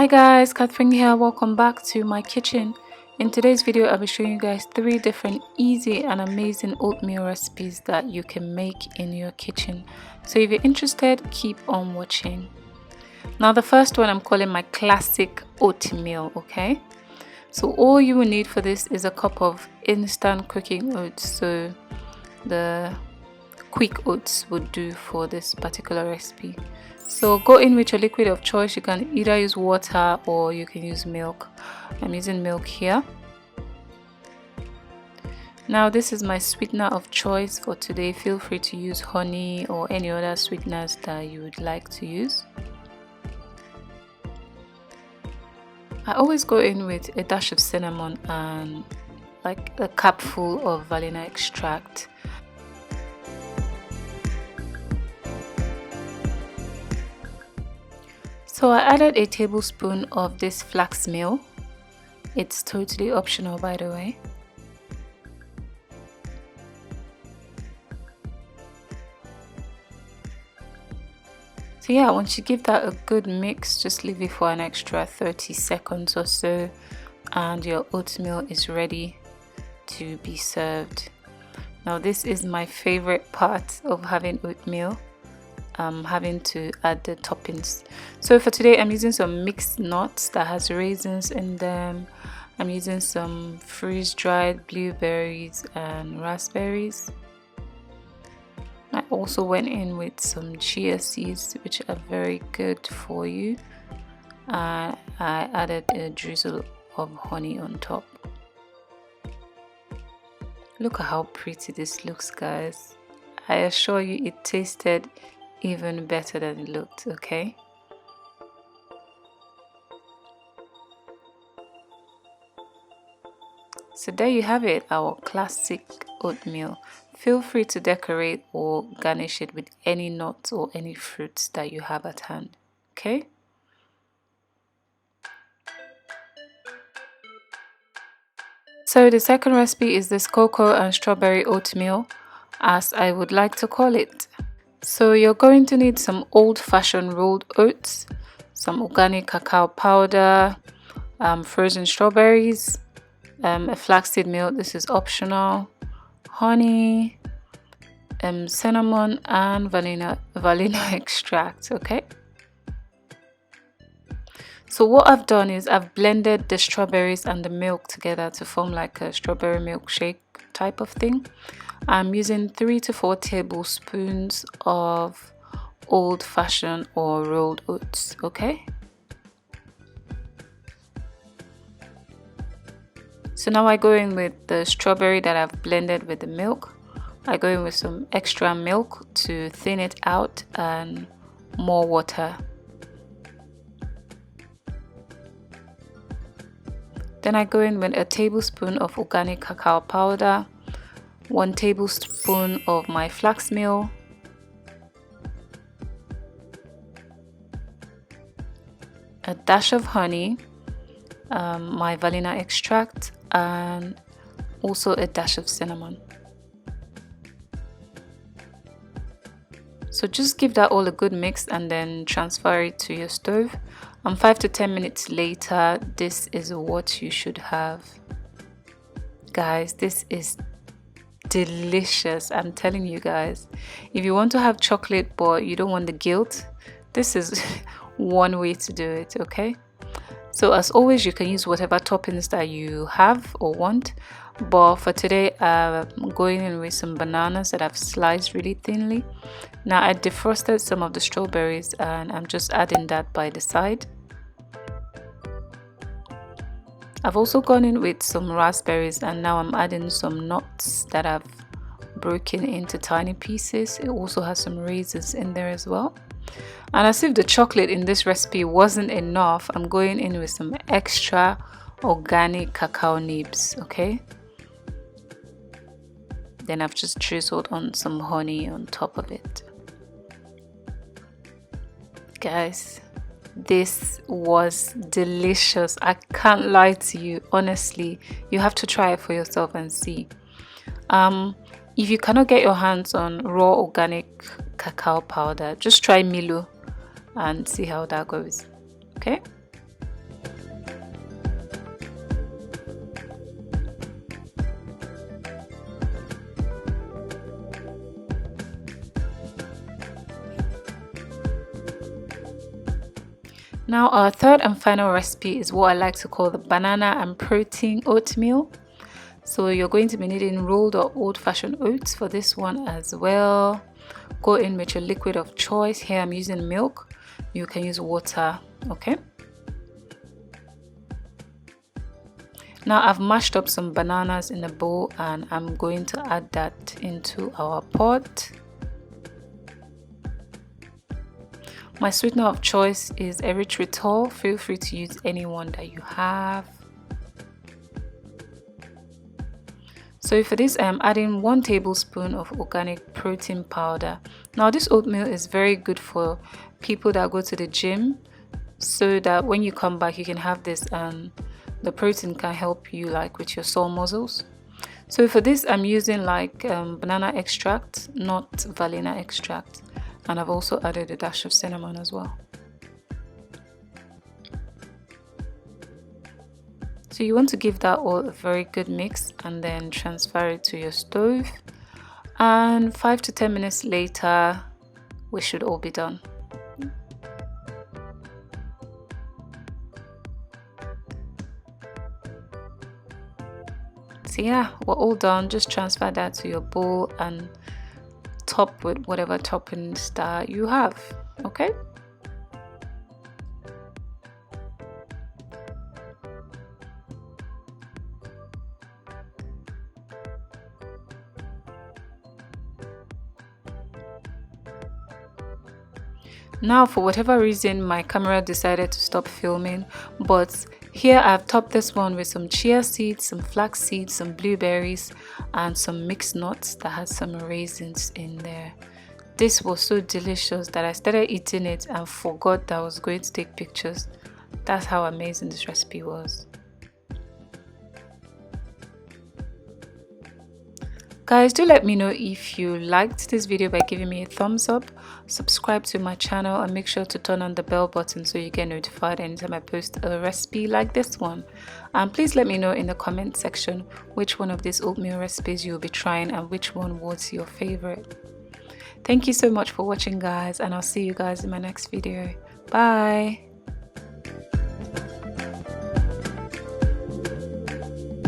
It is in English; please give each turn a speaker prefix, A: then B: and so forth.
A: Hi guys, Catherine here. Welcome back to my kitchen. In today's video, I'll be showing you guys 3 different easy and amazing oatmeal recipes that you can make in your kitchen. So if you're interested, keep on watching. Now the first one I'm calling my classic oatmeal, okay? So all you will need for this is a cup of instant cooking oats. So the quick oats would do for this particular recipe. So go in with your liquid of choice. You can either use water or you can use milk. I'm using milk here. Now this is my sweetener of choice for today. Feel free to use honey or any other sweeteners that you would like to use. I always go in with a dash of cinnamon and like a cupful of vanilla extract. So I added a tablespoon of this flax meal. It's totally optional, by the way. So yeah, once you give that a good mix, just leave it for an extra 30 seconds or so and your oatmeal is ready to be served. Now this is my favorite part of having oatmeal. Having to add the toppings. So for today I'm using some mixed nuts that has raisins in them. I'm using some freeze-dried blueberries and raspberries. I also went in with some chia seeds, which are very good for you. I added a drizzle of honey on top. Look at how pretty this looks, guys. I assure you it tasted even better than it looked, okay? So there you have it, our classic oatmeal. Feel free to decorate or garnish it with any nuts or any fruits that you have at hand, okay? So the second recipe is this cocoa and strawberry oatmeal, as I would like to call it. So you're going to need some old-fashioned rolled oats, some organic cacao powder, frozen strawberries, a flaxseed milk, this is optional, honey, cinnamon and vanilla extract, okay? So what I've done is I've blended the strawberries and the milk together to form like a strawberry milkshake type of thing. I'm using 3 to 4 tablespoons of old-fashioned or rolled oats, okay? So now I go in with the strawberry that I've blended with the milk. I go in with some extra milk to thin it out and more water. Then I go in with a tablespoon of organic cacao powder, 1 tablespoon of my flax meal, a dash of honey, my vanilla extract, and also a dash of cinnamon. So just give that all a good mix and then transfer it to your stove. 5 to 10 minutes later, this is what you should have. Guys, this is delicious. I'm telling you guys, if you want to have chocolate but you don't want the guilt, this is one way to do it, okay? So as always, you can use whatever toppings that you have or want, but for today I'm going in with some bananas that I've sliced really thinly. Now I defrosted some of the strawberries and I'm just adding that by the side. I've also gone in with some raspberries and now I'm adding some nuts that I've broken into tiny pieces. It also has some raisins in there as well. And as if the chocolate in this recipe wasn't enough, I'm going in with some extra organic cacao nibs, okay? Then I've just drizzled on some honey on top of it. Guys, this was delicious. I can't lie to you, honestly. You have to try it for yourself and see. If you cannot get your hands on raw organic cacao powder, just try Milo and see how that goes, okay? Now our third and final recipe is what I like to call the banana and protein oatmeal. So you're going to be needing rolled or old-fashioned oats for this one as well. Go in with your liquid of choice. Here I'm using milk. You can use water, okay? Now I've mashed up some bananas in a bowl and I'm going to add that into our pot. My sweetener of choice is erythritol. Feel free to use any one that you have. So for this, I am adding 1 tablespoon of organic protein powder. Now this oatmeal is very good for people that go to the gym, so that when you come back you can have this and the protein can help you like with your sore muscles. So for this I'm using like banana extract, not vanilla extract, and I've also added a dash of cinnamon as well. So you want to give that all a very good mix and then transfer it to your stove, and 5 to 10 minutes later we should all be done. So yeah, we're all done. Just transfer that to your bowl and top with whatever toppings that you have, okay? Now for whatever reason my camera decided to stop filming, but here I've topped this one with some chia seeds, some flax seeds, some blueberries and some mixed nuts that has some raisins in there. This was so delicious that I started eating it and forgot that I was going to take pictures. That's how amazing this recipe was. Guys, do let me know if you liked this video by giving me a thumbs up, subscribe to my channel and make sure to turn on the bell button so you get notified anytime I post a recipe like this one. And please let me know in the comment section which one of these oatmeal recipes you'll be trying and which one was your favorite. Thank you so much for watching guys, and I'll see you guys in my next video. Bye!